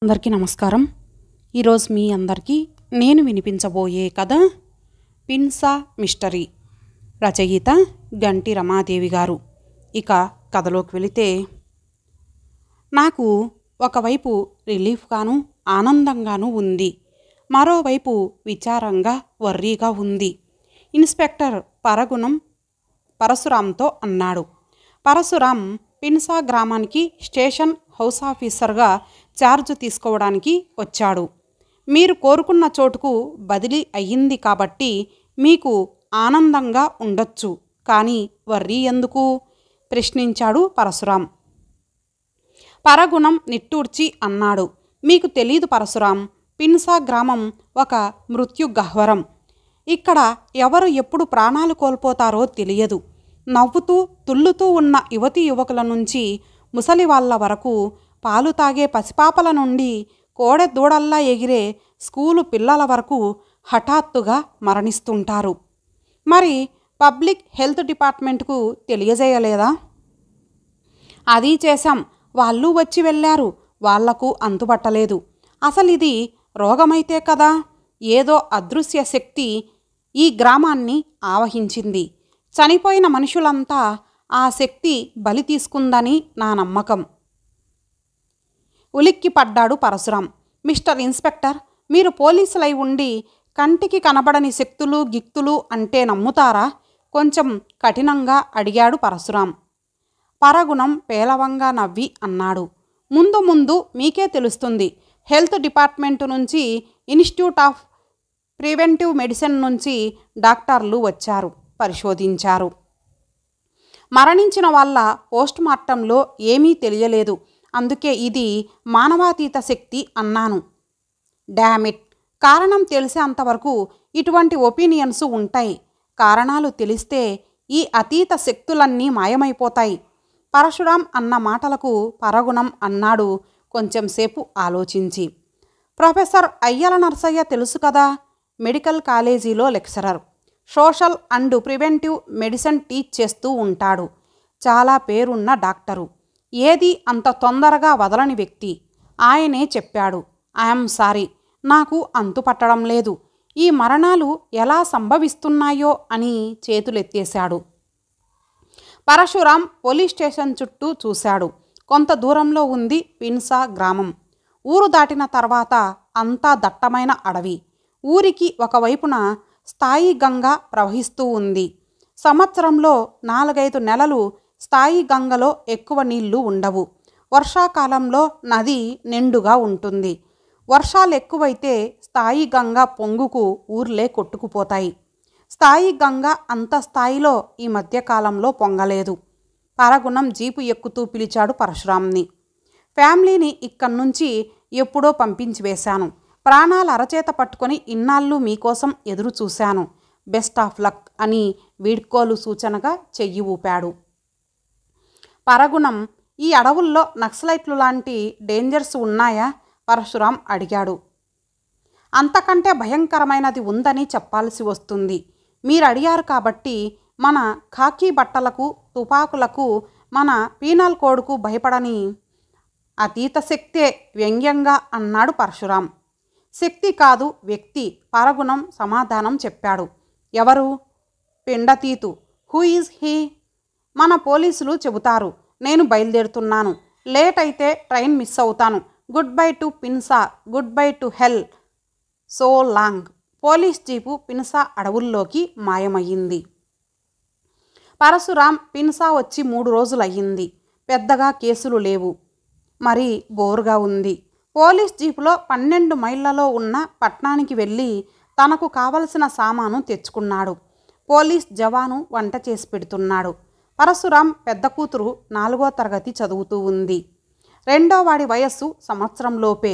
అందరికీ నమస్కారం. ఈరోజు మీ అందరికీ నేను వినిపించబోయే కథ పిన్సా మిస్టరీ. రచయిత గంటి రమాదేవి గారు. ఇక కథలోకి వెళితే, నాకు ఒకవైపు రిలీఫ్గాను ఆనందంగానూ ఉంది, మరోవైపు విచారంగా వర్రీగా ఉంది. ఇన్స్పెక్టర్ పరశురాంతో అన్నాడు. పరశురాం పిన్సా గ్రామానికి స్టేషన్ హౌస్ ఆఫీసర్గా ఛార్జ్ తీసుకోవడానికి వచ్చాడు. మీరు కోరుకున్న చోటుకు బదిలీ అయ్యింది కాబట్టి మీకు ఆనందంగా ఉండొచ్చు, కానీ వర్రీ ఎందుకు? ప్రశ్నించాడు పరశురాం. పరగుణం నిట్టూర్చి అన్నాడు, మీకు తెలీదు పరశురాం, పిన్సా గ్రామం ఒక మృత్యుగహ్వరం. ఇక్కడ ఎవరు ఎప్పుడు ప్రాణాలు కోల్పోతారో తెలియదు. నవ్వుతూ తుల్లుతూ ఉన్న యువతీ యువకుల నుంచి ముసలి వాళ్ళ వరకు, పాలు తాగే పసిపాపల నుండి కోడె దూడల్లా ఎగిరే స్కూలు పిల్లల వరకు హఠాత్తుగా మరణిస్తుంటారు. మరి పబ్లిక్ హెల్త్ డిపార్ట్మెంట్కు తెలియజేయలేదా? అది చేశాం, వాళ్ళు వచ్చి వెళ్ళారు, వాళ్లకు అంతుపట్టలేదు. అసలు ఇది రోగమైతే కదా, ఏదో అదృశ్య శక్తి ఈ గ్రామాన్ని ఆవహించింది. చనిపోయిన మనుషులంతా ఆ శక్తి బలి తీసుకుందని నా నమ్మకం. ఉలిక్కిపడ్డాడు పరశురాం. మిస్టర్ ఇన్స్పెక్టర్, మీరు పోలీసులై ఉండి కంటికి కనబడని శక్తులు గిక్తులు అంటే నమ్ముతారా? కొంచెం కఠినంగా అడిగాడు పరశురాం. పరగుణం పేలవంగా నవ్వి అన్నాడు, ముందు ముందు మీకే తెలుస్తుంది. హెల్త్ డిపార్ట్మెంటు నుంచి, ఇన్స్టిట్యూట్ ఆఫ్ ప్రివెంటివ్ మెడిసిన్ నుంచి డాక్టర్లు వచ్చారు, పరిశోధించారు. మరణించిన వాళ్ళ పోస్ట్మార్టంలో ఏమీ తెలియలేదు, అందుకే ఇది మానవాతీత శక్తి అన్నాను. డామిట్, కారణం తెలిసేంతవరకు ఇటువంటి ఒపీనియన్స్ ఉంటాయి. కారణాలు తెలిస్తే ఈ అతీత శక్తులన్నీ మాయమైపోతాయి. పరశురాం అన్న మాటలకు పరగుణం అన్నాడు కొంచెంసేపు ఆలోచించి, ప్రొఫెసర్ అయ్యల నర్సయ్య తెలుసు కదా, మెడికల్ కాలేజీలో lecturer, social and preventive medicine teach చేస్తూ ఉంటాడు. చాలా పేరున్న డాక్టరు, ఏది అంత తొందరగా వదలని వ్యక్తి. ఆయనే చెప్పాడు. ఐఎమ్ సారీ, నాకు అంతుపట్టడం లేదు, ఈ మరణాలు ఎలా సంభవిస్తున్నాయో అని చేతులెత్తేశాడు. పరశురాం పోలీస్ స్టేషన్ చుట్టూ చూశాడు. కొంత దూరంలో ఉంది పిన్సా గ్రామం. ఊరు దాటిన తర్వాత అంతా దట్టమైన అడవి. ఊరికి ఒకవైపున స్థాయి గంగ ప్రవహిస్తూ ఉంది. సంవత్సరంలో 4-5 నెలలు స్థాయి గంగలో ఎక్కువ నీళ్లు ఉండవు. వర్షాకాలంలో నది నిండుగా ఉంటుంది. వర్షాలు ఎక్కువైతే స్థాయి గంగ పొంగుకు ఊర్లే కొట్టుకుపోతాయి. స్థాయి గంగ అంత స్థాయిలో ఈ మధ్యకాలంలో పొంగలేదు. పరగుణం జీపు ఎక్కుతూ పిలిచాడు పరశురాంని. ఫ్యామిలీని ఇక్కడి నుంచి ఎప్పుడో పంపించి వేశాను. ప్రాణాలు అరచేత పట్టుకొని ఇన్నాళ్ళు మీకోసం ఎదురు చూశాను. బెస్ట్ ఆఫ్ లక్ అని వీడ్కోలు సూచనగా చెయ్యి ఊపాడు. పరగుణం, ఈ అడవుల్లో నక్సలైట్లు లాంటి డేంజర్స్ ఉన్నాయా? పరశురాం అడిగాడు. అంతకంటే భయంకరమైనది ఉందని చెప్పాల్సి వస్తుంది. మీరు అడిగారు కాబట్టి మన ఖాకీ బట్టలకు, తుపాకులకు, మన పీనల్ కోడ్కు భయపడని అతీత శక్తే, వ్యంగ్యంగా అన్నాడు పరశురాం. శక్తి కాదు, వ్యక్తి, పరగుణం సమాధానం చెప్పాడు. ఎవరు? పిండతీతు. Who is he? మన పోలీసులు చెబుతారు. నేను బయలుదేరుతున్నాను. లేట్ అయితే ట్రైన్ మిస్ అవుతాను. Good bye to Pinsa, good bye to hell, so long. Police jeep Pinsa అడవుల్లోకి మాయమయ్యింది. పరశురాం పిన్సా వచ్చి 3 రోజులయ్యింది. పెద్దగా కేసులు లేవు. మరి బోరుగా ఉంది. పోలీస్ జీపులో 12 మైళ్ళలో ఉన్న పట్నానికి వెళ్ళి తనకు కావలసిన సామాను తెచ్చుకున్నాడు. పోలీస్ జవాను వంట చేసి పెడుతున్నాడు. పరశురాం పెద్ద కూతురు 4వ తరగతి చదువుతూ ఉంది. రెండో వాడి వయస్సు సంవత్సరంలోపే.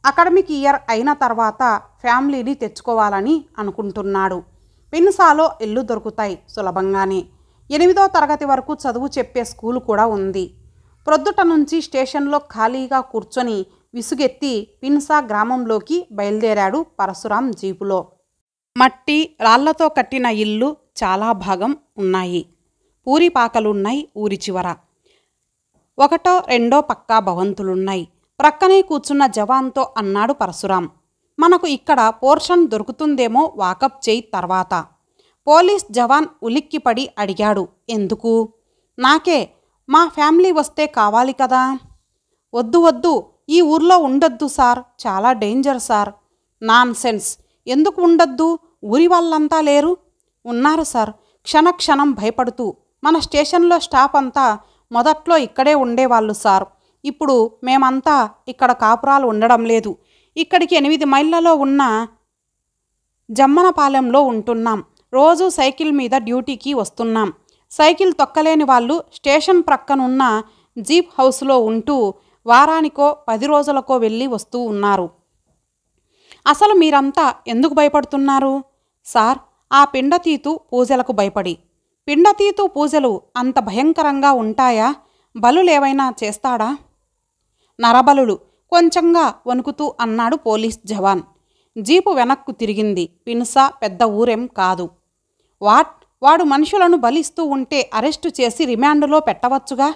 అకాడమిక్ ఇయర్ అయిన తర్వాత ఫ్యామిలీని తెచ్చుకోవాలని అనుకుంటున్నాడు. పిన్సాలో ఇల్లు దొరుకుతాయి సులభంగానే. 8వ తరగతి వరకు చదువు చెప్పే స్కూలు కూడా ఉంది. ప్రొద్దుట నుంచి స్టేషన్లో ఖాళీగా కూర్చొని విసుగెత్తి పిన్సా గ్రామంలోకి బయలుదేరాడు పరశురాం జీపులో. మట్టి రాళ్లతో కట్టిన ఇల్లు చాలా భాగం ఉన్నాయి. పూరిపాకలున్నాయి ఊరి చివర. ఒకటో రెండో పక్కా భవంతులున్నాయి. ప్రక్కనే కూర్చున్న జవాన్తో అన్నాడు పరశురాం. మనకు ఇక్కడ పోర్షన్ దొరుకుతుందేమో వాకప్ చేయి తర్వాత. పోలీస్ జవాన్ ఉలిక్కిపడి అడిగాడు. ఎందుకు? నాకే, మా ఫ్యామిలీ వస్తే కావాలి కదా. వద్దు వద్దు, ఈ ఊర్లో ఉండొద్దు సార్, చాలా డేంజర్ సార్. నాన్ సెన్స్, ఎందుకు ఉండొద్దు? ఊరి వాళ్ళంతా లేరు? ఉన్నారు సార్, క్షణక్షణం భయపడుతూ. మన స్టేషన్లో స్టాఫ్ అంతా మొదట్లో ఇక్కడే ఉండేవాళ్ళు సార్. ఇప్పుడు మేమంతా ఇక్కడ కాపురాలు ఉండడం లేదు. ఇక్కడికి 8 మైళ్ళలో ఉన్న జమ్మనపాలెంలో ఉంటున్నాం. రోజు సైకిల్ మీద డ్యూటీకి వస్తున్నాం. సైకిల్ తొక్కలేని వాళ్ళు స్టేషన్ ప్రక్కనున్న జీప్ హౌస్లో ఉంటూ వారానికో 10 రోజులకో వెళ్ళి వస్తూ ఉన్నారు. అసలు మీరంతా ఎందుకు భయపడుతున్నారు? సార్, ఆ పిండతీతు పూజలకు భయపడి. పిండతీతు పూజలు అంత భయంకరంగా ఉంటాయా? బలులేవైనా చేస్తాడా? నరబలులు, కొంచెంగా వణుకుతూ అన్నాడు పోలీస్ జవాన్. జీపు వెనక్కు తిరిగింది. పిన్సా పెద్ద ఊరేం కాదు. వాడు మనుషులను బలిస్తూ ఉంటే అరెస్టు చేసి రిమాండ్లో పెట్టవచ్చుగా.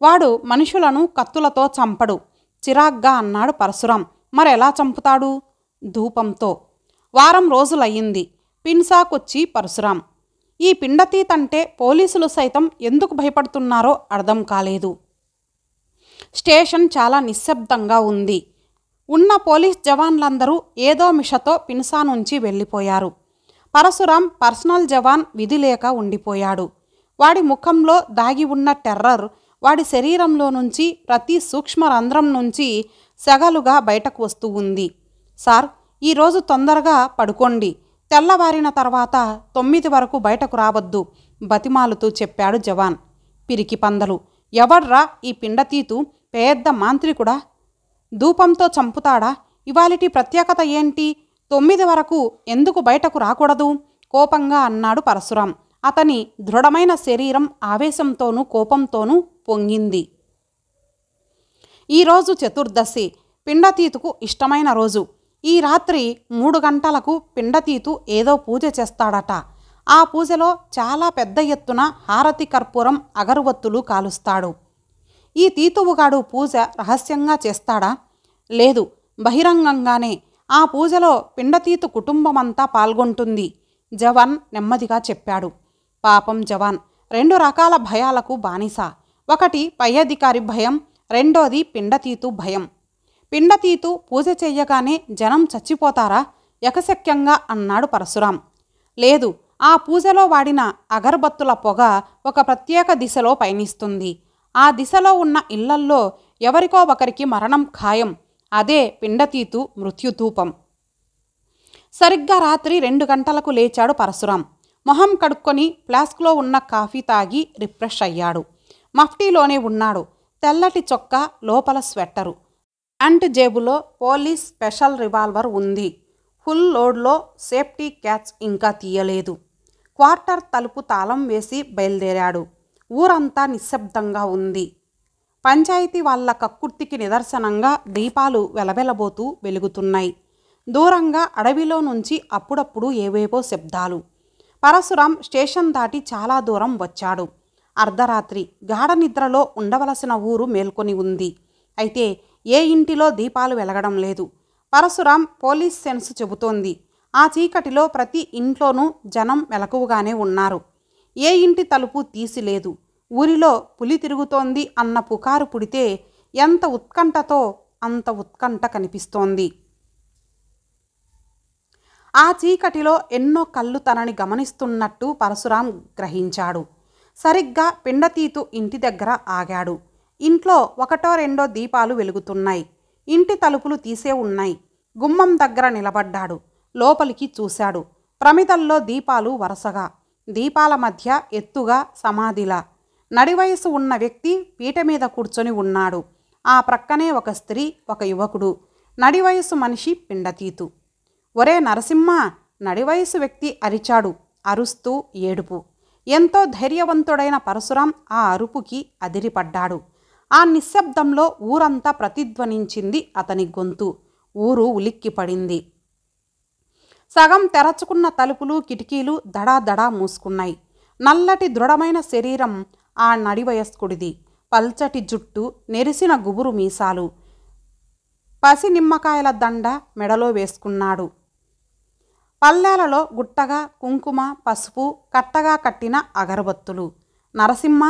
వాడు మనుషులను కత్తులతో చంపడు, చిరాగ్గా అన్నాడు పరశురాం. మరెలా చంపుతాడు? ధూపంతో. వారం రోజులయ్యింది. పిన్సాకొచ్చి పరశురాం. ఈ పిండతీతంటే పోలీసులు సైతం ఎందుకు భయపడుతున్నారో అర్థం కాలేదు. స్టేషన్ చాలా నిశ్శబ్దంగా ఉంది. ఉన్న పోలీస్ జవాన్లందరూ ఏదో మిషతో పిన్సా నుంచి వెళ్ళిపోయారు. పరశురాం పర్సనల్ జవాన్ విధి లేక ఉండిపోయాడు. వాడి ముఖంలో దాగి ఉన్న టెర్రర్ వాడి శరీరంలో నుంచి ప్రతి సూక్ష్మ రంధ్రం నుంచి సెగలుగా బయటకు వస్తూ ఉంది. సార్, ఈరోజు తొందరగా పడుకోండి. తెల్లవారిన తర్వాత 9 వరకు బయటకు రావద్దు బతిమాలుతూ చెప్పాడు జవాన్. పిరికి పందలు, ఎవడ్రా ఈ పిండతీతు? పెద్ద మాంత్రికుడా? ధూపంతో చంపుతాడా? ఇవాళటి ప్రత్యేకత ఏంటి? 9 వరకు ఎందుకు బయటకు రాకూడదు? కోపంగా అన్నాడు పరశురాం. అతని దృఢమైన శరీరం ఆవేశంతోనూ కోపంతోనూ పొంగింది. ఈరోజు చతుర్దశి, పిండతీతుకు ఇష్టమైన రోజు. ఈ రాత్రి 3 గంటలకు పిండతీతు ఏదో పూజ చేస్తాడట. ఆ పూజలో చాలా పెద్ద ఎత్తున హారతి, కర్పూరం, అగరువత్తులు కాలుస్తాడు. ఈ తీతువుగాడు పూజ రహస్యంగా చేస్తాడా? లేదు, బహిరంగంగానే. ఆ పూజలో పిండతీతు కుటుంబమంతా పాల్గొంటుంది. జవాన్ నెమ్మదిగా చెప్పాడు. పాపం జవాన్ 2 రకాల భయాలకు బానిస. ఒకటి పై అధికారి భయం, రెండోది పిండతీతు భయం. పిండతీతు పూజ చెయ్యగానే జనం చచ్చిపోతారా? ఎకశక్యంగా అన్నాడు పరశురాం. లేదు, ఆ పూజలో వాడిన అగరబత్తుల పొగ ఒక ప్రత్యేక దిశలో పయనిస్తుంది. ఆ దిశలో ఉన్న ఇళ్లల్లో ఎవరికో ఒకరికి మరణం ఖాయం. అదే పిండతీతు మృత్యుధూపం. సరిగ్గా రాత్రి 2 గంటలకు లేచాడు పరశురాం. మొహం కడుక్కొని ఫ్లాస్క్లో ఉన్న కాఫీ తాగి రిఫ్రెష్ అయ్యాడు. మఫ్టీలోనే ఉన్నాడు. తెల్లటి చొక్కా, లోపల స్వెట్టరు. ప్యాంట్ జేబులో పోలీస్ స్పెషల్ రివాల్వర్ ఉంది. ఫుల్ లోడ్లో సేఫ్టీ క్యాచ్ ఇంకా తీయలేదు. క్వార్టర్ తలుపు తాళం వేసి బయలుదేరాడు. ఊరంతా నిశ్శబ్దంగా ఉంది. పంచాయతీ వాళ్ళ కక్కుర్తికి నిదర్శనంగా దీపాలు వెలవెలబోతూ వెలుగుతున్నాయి. దూరంగా అడవిలో నుంచి అప్పుడప్పుడు ఏవేవో శబ్దాలు. పరశురాం స్టేషన్ దాటి చాలా దూరం వచ్చాడు. అర్ధరాత్రి. గాఢ నిద్రలో ఉండవలసిన ఊరు మేల్కొని ఉంది. అయితే ఏ ఇంటిలో దీపాలు వెలగడం లేదు. పరశురాం పోలీస్ సెన్స్ చెబుతోంది. ఆ చీకటిలో ప్రతి ఇంట్లోనూ జనం మెలకువగానే ఉన్నారు. ఏ ఇంటి తలుపు తీసిలేదు. ఊరిలో పులి తిరుగుతోంది అన్న పుకారు పుడితే ఎంత ఉత్కంఠతో అంత ఉత్కంఠ కనిపిస్తోంది. ఆ చీకటిలో ఎన్నో కళ్ళు తనని గమనిస్తున్నట్టు పరశురాం గ్రహించాడు. సరిగ్గా పిండతీతు ఇంటి దగ్గర ఆగాడు. ఇంట్లో 1-2 దీపాలు వెలుగుతున్నాయి. ఇంటి తలుపులు తీసే ఉన్నాయి. గుమ్మం దగ్గర నిలబడ్డాడు. లోపలికి చూశాడు. ప్రమిదల్లో దీపాలు వరుసగా. దీపాల మధ్య ఎత్తుగా సమాధిలా నడివయసు ఉన్న వ్యక్తి పీట మీద కూర్చొని ఉన్నాడు. ఆ ప్రక్కనే ఒక స్త్రీ, ఒక యువకుడు. నడివయసు మనిషి పిండతీతు. ఒరే నరసింహ! నడివయసు వ్యక్తి అరిచాడు. అరుస్తూ ఏడుపు. ఎంతో ధైర్యవంతుడైన పరశురాం ఆ అరుపుకి అదిరిపడ్డాడు. ఆ నిశ్శబ్దంలో ఊరంతా ప్రతిధ్వనించింది అతని గొంతు. ఊరు ఉలిక్కిపడింది. సగం తెరచుకున్న తలుపులు, కిటికీలు దడాదడా మూసుకున్నాయి. నల్లటి దృఢమైన శరీరం ఆ నడివయస్కుడిది. పల్చటి జుట్టు, నెరిసిన గుబురు మీసాలు. పసి నిమ్మకాయల దండ మెడలో వేసుకున్నాడు. పల్లెలలో గుట్టగా కుంకుమ, పసుపు, కట్టగా కట్టిన అగరబత్తులు. నరసింహ!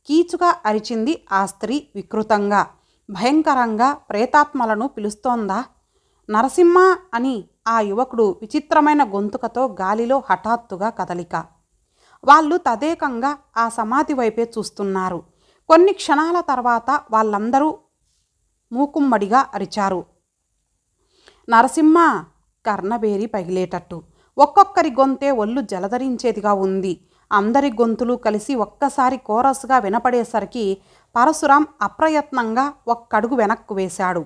కీచుగా అరిచింది ఆ స్త్రీ వికృతంగా. భయంకరంగా ప్రేతాత్మలను పిలుస్తోందా? నరసింహ అని ఆ యువకుడు విచిత్రమైన గొంతుకతో గాలిలో హఠాత్తుగా కదలిక. వాళ్ళు తదేకంగా ఆ సమాధి వైపే చూస్తున్నారు. కొన్ని క్షణాల తర్వాత వాళ్ళందరూ మూకుమ్మడిగా అరిచారు. నరసింహ! కర్ణబేరి పగిలేటట్టు. ఒక్కొక్కరి గొంతే ఒళ్ళు జలధరించేదిగా ఉంది. అందరి గొంతులు కలిసి ఒక్కసారి కోరస్గా వినపడేసరికి పరశురాం అప్రయత్నంగా ఒక్కడుగు వెనక్కు వేశాడు.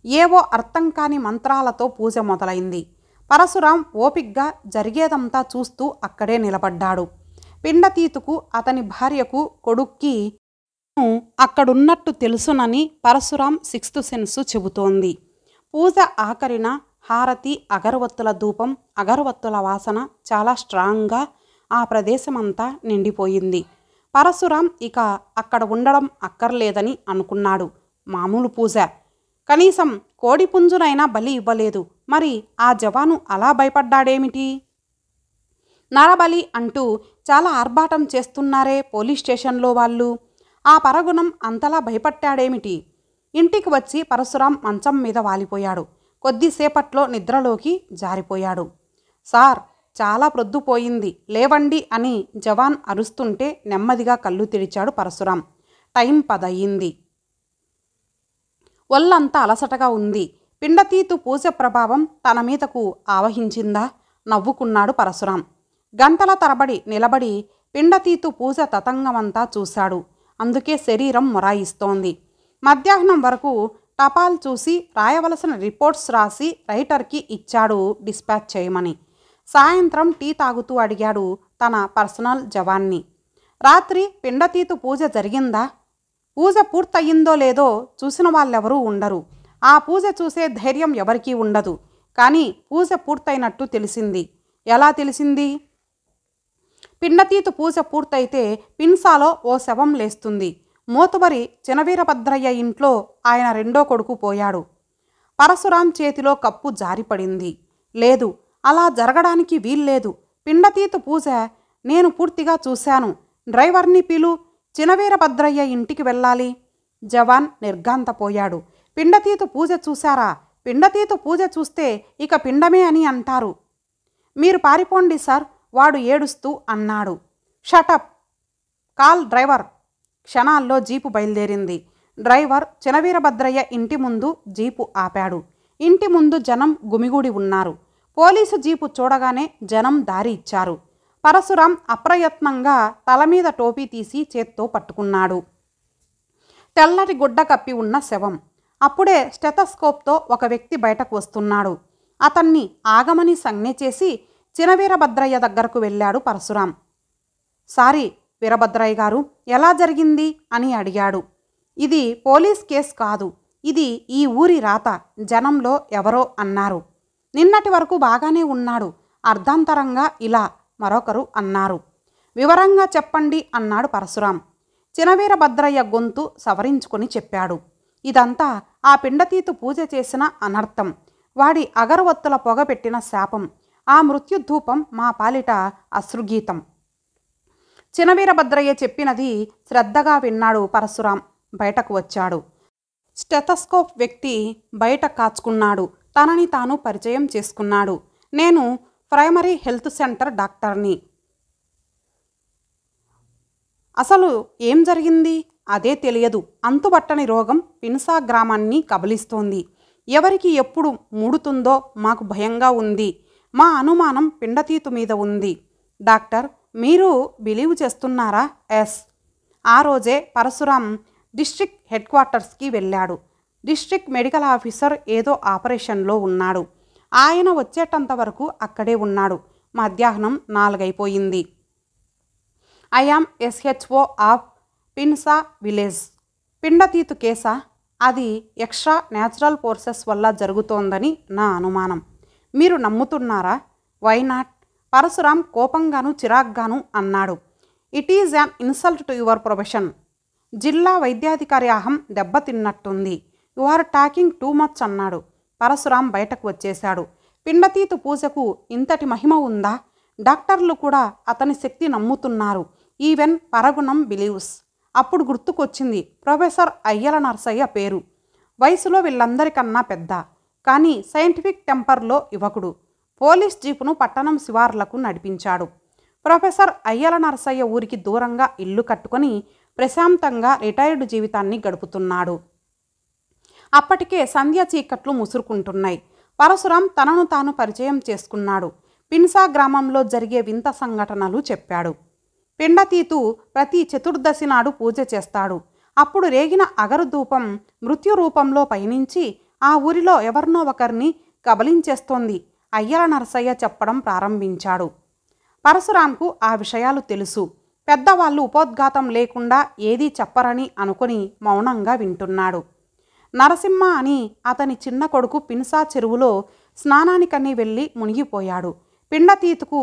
ఏవో అర్థం కాని మంత్రాలతో పూజ మొదలైంది. పరశురాం ఓపిగ్గా జరిగేదంతా చూస్తూ అక్కడే నిలబడ్డాడు. పిండతీతుకు, అతని భార్యకు, కొడుక్కి అక్కడున్నట్టు తెలుసునని పరశురాం సిక్స్త్ సెన్సు చెబుతోంది. పూజ ఆఖరిన హారతి, అగరవత్తుల ధూపం, అగరవత్తుల వాసన చాలా స్ట్రాంగ్గా ఆ ప్రదేశమంతా నిండిపోయింది. పరశురాం ఇక అక్కడ ఉండడం అక్కర్లేదని అనుకున్నాడు. మామూలు పూజ, కనీసం కోడిపుంజునైనా బలి ఇవ్వలేదు. మరి ఆ జవాను అలా భయపడ్డాడేమిటి? నరబలి అంటూ చాలా ఆర్భాటం చేస్తున్నారే పోలీస్ స్టేషన్లో వాళ్ళు. ఆ పరగుణం అంతలా భయపట్టాడేమిటి? ఇంటికి వచ్చి పరశురాం మంచం మీద వాలిపోయాడు. కొద్దిసేపట్లో నిద్రలోకి జారిపోయాడు. సార్, చాలా ప్రొద్దుపోయింది, లేవండి అని జవాన్ అరుస్తుంటే నెమ్మదిగా కళ్ళు తెరిచాడు పరశురాం. టైం 10 అయ్యింది. ఒళ్ళంతా అలసటగా ఉంది. పిండతీతు పూజ ప్రభావం తన మీదకు ఆవహించిందా? నవ్వుకున్నాడు పరశురాం. గంటల తరబడి నిలబడి పిండతీతు పూజ తతంగమంతా చూశాడు. అందుకే శరీరం మొరాయిస్తోంది. మధ్యాహ్నం వరకు టపాల్ చూసి రాయవలసిన రిపోర్ట్స్ రాసి రైటర్కి ఇచ్చాడు డిస్పాచ్ చేయమని. సాయంత్రం టీ తాగుతూ అడిగాడు తన పర్సనల్ జవాన్ని. రాత్రి పిండతీతు పూజ జరిగిందా? పూజ పూర్తయిందో లేదో చూసిన వాళ్ళెవరూ ఉండరు. ఆ పూజ చూసే ధైర్యం ఎవరికీ ఉండదు. కానీ పూజ పూర్తయినట్టు తెలిసింది. ఎలా తెలిసింది? పిండతీతు పూజ పూర్తయితే పిన్సాలో ఓ శవం లేస్తుంది. మోతుబరి చినవీరభద్రయ్య ఇంట్లో ఆయన రెండో కొడుకు పోయాడు. పరశురాం చేతిలో కప్పు జారిపడింది. లేదు, అలా జరగడానికి వీల్లేదు. పిండతీతు పూజ నేను పూర్తిగా చూశాను. డ్రైవర్ని పిలు, చినవీరభద్రయ్య ఇంటికి వెళ్ళాలి. జవాన్ నిర్ఘాంతపోయాడు. పిండతీతు పూజ చూశారా? పిండతీతు పూజ చూస్తే ఇక పిండమే అని అంటారు. మీరు పారిపోండి సార్, వాడు ఏడుస్తూ అన్నాడు. Shut up, call driver. క్షణాల్లో జీపు బయలుదేరింది. డ్రైవర్ చినవీరభద్రయ్య ఇంటి ముందు జీపు ఆపాడు. ఇంటి ముందు జనం గుమిగూడి ఉన్నారు. పోలీసు జీపు చూడగానే జనం దారి ఇచ్చారు. పరశురాం అప్రయత్నంగా తలమీద టోపీ తీసి చేత్తో పట్టుకున్నాడు. తెల్లటి గుడ్డ కప్పి ఉన్న శవం. అప్పుడే స్టెథోస్కోప్తో ఒక వ్యక్తి బయటకు వస్తున్నాడు. అతన్ని ఆగమని సంజ్ఞ చేసి చినవీరభద్రయ్య దగ్గరకు వెళ్ళాడు పరశురాం. సారీ వీరభద్రయ్య గారు, ఎలా జరిగింది అని అడిగాడు. ఇది పోలీస్ కేసు కాదు, ఇది ఈ ఊరి రాత, జనంలో ఎవరో అన్నారు. నిన్నటి వరకు బాగానే ఉన్నాడు, అర్ధాంతరంగా ఇలా మరొకరు అన్నారు. వివరంగా చెప్పండి అన్నాడు పరశురాం. చినవీరభద్రయ్య గొంతు సవరించుకొని చెప్పాడు. ఇదంతా ఆ పిండతీతు పూజ చేసిన అనర్థం, వాడి అగరవత్తుల పొగ పెట్టిన శాపం. ఆ మృత్యుధూపం మా పాలిట అశ్రుగీతం. చినవీరభద్రయ్య చెప్పినది శ్రద్ధగా విన్నాడు పరశురాం. బయటకు వచ్చాడు. స్టెథోస్కోప్ వ్యక్తి బయట కాచుకున్నాడు. తనని తాను పరిచయం చేసుకున్నాడు. నేను ప్రైమరీ హెల్త్ సెంటర్ డాక్టర్ని. అసలు ఏం జరిగింది? అదే తెలియదు. అంతుబట్టని రోగం పిన్సా గ్రామాన్ని కబలిస్తోంది. ఎవరికి ఎప్పుడు ముడుతుందో మాకు భయంగా ఉంది. మా అనుమానం పిండతీతు మీద ఉంది. డాక్టర్, మీరు బిలీవ్ చేస్తున్నారా? ఎస్. ఆ రోజే పరశురాం డిస్ట్రిక్ట్ హెడ్ క్వార్టర్స్కి వెళ్ళాడు. డిస్ట్రిక్ట్ మెడికల్ ఆఫీసర్ ఏదో ఆపరేషన్లో ఉన్నాడు. ఆయన వచ్చేటంత వరకు అక్కడే ఉన్నాడు. మధ్యాహ్నం 4 అయిపోయింది. I am SHO of Pinsa village. పిండతీతు కేసా? అది ఎక్స్ట్రా న్యాచురల్ ఫోర్సెస్ వల్ల జరుగుతోందని నా అనుమానం. మీరు నమ్ముతున్నారా? Why not? పరశురాం కోపంగాను చిరాగ్గాను అన్నాడు. It is an insult to your profession. జిల్లా వైద్యాధికారి అహం దెబ్బతిన్నట్టుంది. You are talking too much అన్నాడు. పరశురాం బయటకు వచ్చేశాడు. పిండతీతు పూజకు ఇంతటి మహిమ ఉందా? డాక్టర్లు కూడా అతని శక్తి నమ్ముతున్నారు. Even Paragunam believes. అప్పుడు గుర్తుకొచ్చింది ప్రొఫెసర్ అయ్యల నరసయ్య పేరు. వయసులో వీళ్ళందరికన్నా పెద్ద, కానీ సైంటిఫిక్ టెంపర్లో యువకుడు. పోలీస్ జీపును పట్టణం శివార్లకు నడిపించాడు. ప్రొఫెసర్ అయ్యల నరసయ్య ఊరికి దూరంగా ఇల్లు కట్టుకొని ప్రశాంతంగా రిటైర్డ్ జీవితాన్ని గడుపుతున్నాడు. అప్పటికే సంధ్య చీకట్లు ముసురుకుంటున్నాయి. పరశురాం తనను తాను పరిచయం చేసుకున్నాడు. పిన్సా గ్రామంలో జరిగే వింత సంఘటనలు చెప్పాడు. పిండతీతు ప్రతి చతుర్దశి నాడు పూజ చేస్తాడు. అప్పుడు రేగిన అగరు ధూపం మృత్యు రూపంలో పయనించి ఆ ఊరిలో ఎవరినో ఒకరిని కబలించేస్తోంది అయ్యల నరసయ్య చెప్పడం ప్రారంభించాడు. పరశురాంకు ఆ విషయాలు తెలుసు. పెద్దవాళ్ళు ఉపోద్ఘాతం లేకుండా ఏదీ చెప్పరని అనుకుని మౌనంగా వింటున్నాడు. నరసింహ అని అతని చిన్న కొడుకు పిన్సా చెరువులో స్నానానికని వెళ్ళి మునిగిపోయాడు. పిండతీతుకు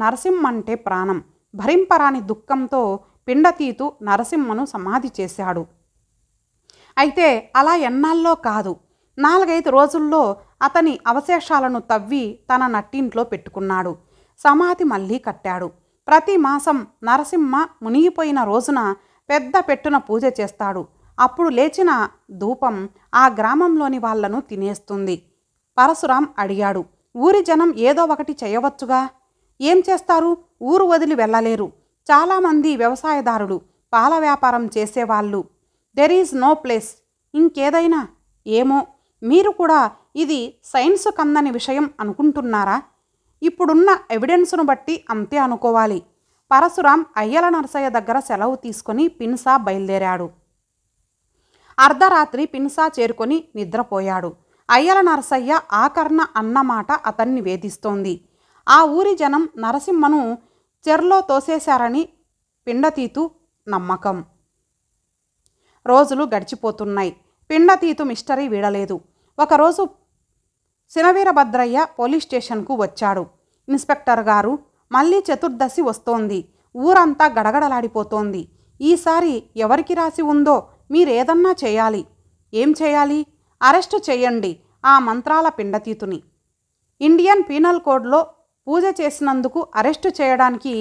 నరసింహంటే ప్రాణం. భరింపరాని దుఃఖంతో పిండతీతు నరసింహను సమాధి చేశాడు. అయితే అలా ఎన్నాళ్ళో కాదు, 4-5 రోజుల్లో అతని అవశేషాలను తవ్వి తన నట్టింట్లో పెట్టుకున్నాడు. సమాధి మళ్ళీ కట్టాడు. ప్రతి మాసం నరసింహ మునిగిపోయిన రోజున పెద్ద పెట్టున పూజ చేస్తాడు. అప్పుడు లేచిన ధూపం ఆ గ్రామంలోని వాళ్లను తినేస్తుంది. పరశురాం అడిగాడు, ఊరి జనం ఏదో ఒకటి చేయవచ్చుగా? ఏం చేస్తారు? ఊరు వదిలి వెళ్ళలేరు. చాలామంది వ్యవసాయదారులు, పాల వ్యాపారం చేసేవాళ్ళు. There is no place. ఇంకేదైనా? ఏమో, మీరు కూడా ఇది సైన్స్ కందని విషయం అనుకుంటున్నారా? ఇప్పుడున్న ఎవిడెన్స్ను బట్టి అంతే అనుకోవాలి. పరశురాం అయ్యల నరసయ్య దగ్గర సెలవు తీసుకొని పిన్సా బయలుదేరాడు. అర్ధరాత్రి పిన్సా చేరుకొని నిద్రపోయాడు. అయ్యల నరసయ్య ఆకర్ణ అన్నమాట అతన్ని వేధిస్తోంది. ఆ ఊరి జనం నరసింహను చెర్లో తోసేశారని పిండతీతు నమ్మకం. రోజులు గడిచిపోతున్నాయి. పిండతీతు మిస్టరీ వీడలేదు. ఒకరోజు శినవీరభద్రయ్య పోలీస్ స్టేషన్కు వచ్చాడు. ఇన్స్పెక్టర్ గారు, మళ్ళీ చతుర్దశి వస్తోంది. ఊరంతా గడగడలాడిపోతోంది. ఈసారి ఎవరికి రాసి ఉందో మీరేదన్నా చేయాలి. ఏం చేయాలి? అరెస్టు చేయండి ఆ మంత్రాల పిండతీతుని. ఇండియన్ పీనల్ కోడ్లో పూజ చేసినందుకు అరెస్టు చేయడానికి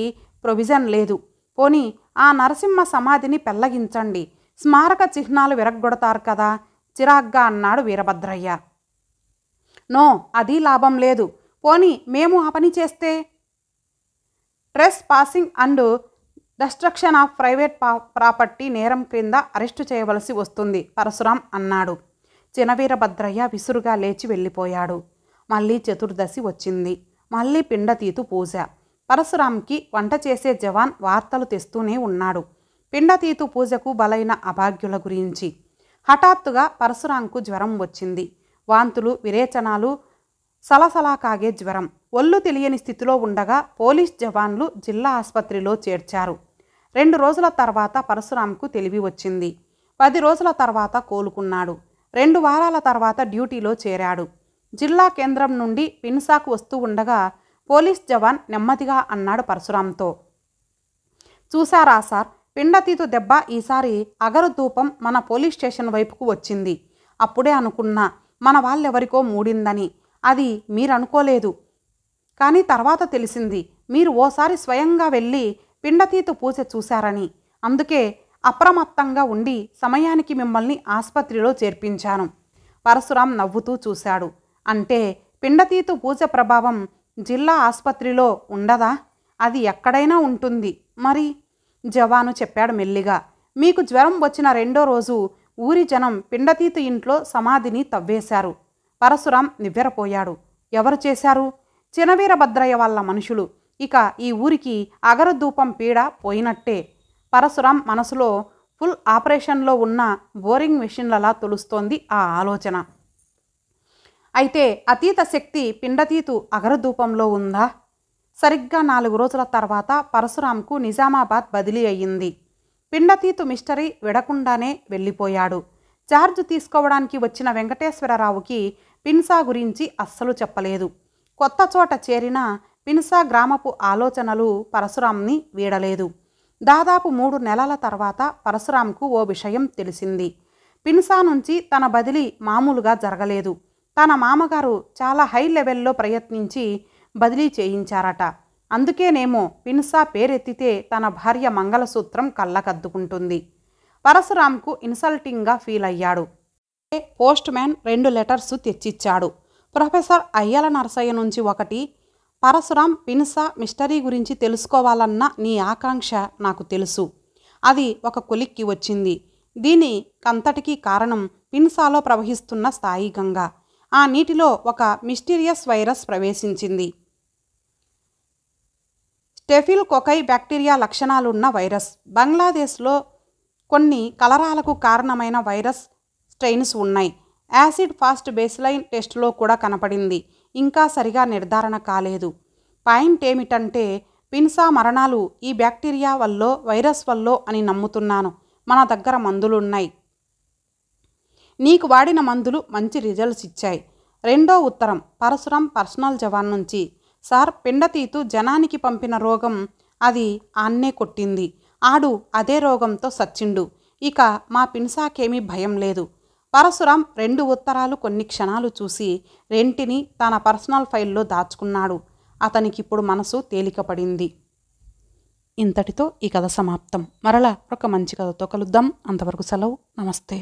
ప్రొవిజన్ లేదు. పోనీ ఆ నరసింహ సమాధిని పెళ్లగించండి. స్మారక చిహ్నాలు విరగ్గొడతారు కదా, చిరాగ్గా అన్నాడు వీరభద్రయ్య. నో, అది లాభం లేదు. పోనీ మేము ఆ పని చేస్తే? Trespassing and destruction of private property నేరం క్రింద అరెస్టు చేయవలసి వస్తుంది పరశురాం అన్నాడు. చినవీరభద్రయ్య విసురుగా లేచి వెళ్ళిపోయాడు. మళ్ళీ చతుర్దశి వచ్చింది. మళ్ళీ పిండతీతు పూజ. పరశురాంకి వంట చేసే జవాన్ వార్తలు తెస్తూనే ఉన్నాడు పిండతీతు పూజకు బలైన అభాగ్యుల గురించి. హఠాత్తుగా పరశురాంకు జ్వరం వచ్చింది. వాంతులు, విరేచనాలు, సలసలా కాగే జ్వరం. ఒళ్ళు తెలియని స్థితిలో ఉండగా పోలీస్ జవాన్లు జిల్లా ఆసుపత్రిలో చేర్చారు. 2 రోజుల తర్వాత పరశురాంకు తెలివి వచ్చింది. 10 రోజుల తర్వాత కోలుకున్నాడు. 2 వారాల తర్వాత డ్యూటీలో చేరాడు. జిల్లా కేంద్రం నుండి పిన్సాకు వస్తూ ఉండగా పోలీస్ జవాన్ నెమ్మదిగా అన్నాడు పరశురాంతో, చూసారా సార్, పిండతీతు దెబ్బ ఈసారి అగరు ధూపం మన పోలీస్ స్టేషన్ వైపుకు వచ్చింది. అప్పుడే అనుకున్నా మన వాళ్ళెవరికో మూడిందని. అది మీరనుకోలేదు, కానీ తర్వాత తెలిసింది మీరు ఓసారి స్వయంగా వెళ్ళి పిండతీతు పూజ చూశారని. అందుకే అప్రమత్తంగా ఉండి సమయానికి మిమ్మల్ని ఆసుపత్రిలో చేర్పించాను. పరశురాం నవ్వుతూ చూశాడు. అంటే పిండతీతు పూజ ప్రభావం జిల్లా ఆసుపత్రిలో ఉండదా? అది ఎక్కడైనా ఉంటుంది మరి, జవాను చెప్పాడు మెల్లిగా. మీకు జ్వరం వచ్చిన 2వ రోజు ఊరి జనం పిండతీతు ఇంట్లో సమాధిని తవ్వేశారు. పరశురాం నివ్వెరపోయాడు. ఎవరు చేశారు? చినవీరభద్రయ్య వాళ్ళ మనుషులు. ఇక ఈ ఊరికి అగరధూపం పీడ పోయినట్టే. పరశురాం మనసులో ఫుల్ ఆపరేషన్లో ఉన్న బోరింగ్ మెషిన్లలా తొలుస్తోంది ఆ ఆలోచన. అయితే అతీత శక్తి పిండతీతు అగరధూపంలో ఉందా? సరిగ్గా 4 రోజుల తర్వాత పరశురాంకు నిజామాబాద్ బదిలీ అయ్యింది. పిండతీతు మిస్టరీ విడకుండానే వెళ్ళిపోయాడు. చార్జ్ తీసుకోవడానికి వచ్చిన వెంకటేశ్వరరావుకి పిన్సా గురించి అస్సలు చెప్పలేదు. కొత్త చోట చేరిన పిన్సా గ్రామపు ఆలోచనలు పరశురాంని వీడలేదు. దాదాపు 3 నెలల తర్వాత పరశురాంకు ఓ విషయం తెలిసింది. పిన్సా నుంచి తన బదిలీ మామూలుగా జరగలేదు. తన మామగారు చాలా హై లెవెల్లో ప్రయత్నించి బదిలీ చేయించారట. అందుకేనేమో పిన్సా పేరెత్తితే తన భార్య మంగళసూత్రం కళ్ళకద్దుకుంటుంది. పరశురాంకు ఇన్సల్టింగ్గా ఫీల్ అయ్యాడు. పోస్ట్ మ్యాన్ 2 లెటర్స్ తెచ్చిచ్చాడు. ప్రొఫెసర్ అయ్యల నరసయ్య నుంచి ఒకటి. పరశురాం, పిన్సా మిస్టరీ గురించి తెలుసుకోవాలన్న నీ ఆకాంక్ష నాకు తెలుసు. అది ఒక కొలిక్కి వచ్చింది. దీనికంతటికీ కారణం పిన్సాలో ప్రవహిస్తున్న స్థాయి గంగ. ఆ నీటిలో ఒక మిస్టీరియస్ వైరస్ ప్రవేశించింది. స్టెఫిల్కోకై బ్యాక్టీరియా లక్షణాలున్న వైరస్. బంగ్లాదేశ్లో కొన్ని కలరాలకు కారణమైన వైరస్ స్ట్రెయిన్స్ ఉన్నాయి. యాసిడ్ ఫాస్ట్ బేస్లైన్ టెస్టులో కూడా కనపడింది. ఇంకా సరిగా నిర్ధారణ కాలేదు. పాయింట్ ఏమిటంటే పిన్సా మరణాలు ఈ బ్యాక్టీరియా వల్లో వైరస్ వల్లో అని నమ్ముతున్నాను. మన దగ్గర మందులున్నాయి. నీకు వాడిన మందులు మంచి రిజల్ట్స్ ఇచ్చాయి. 2వ ఉత్తరం పరశురాం పర్సనల్ జవాన్ నుంచి. సార్, పిండతీతు జనానికి పంపిన రోగం అది ఆన్నే కొట్టింది. ఆడు అదే రోగంతో సచ్చిండు. ఇక మా పిన్సాకేమీ భయం లేదు. పరశురాం 2 ఉత్తరాలు కొన్ని క్షణాలు చూసి రెంటిని తన పర్సనల్ ఫైల్లో దాచుకున్నాడు. అతనికిప్పుడు మనసు తేలికపడింది. ఇంతటితో ఈ కథ సమాప్తం. మరలా ఒక మంచి కథతో కలుద్దాం. అంతవరకు సెలవు. నమస్తే.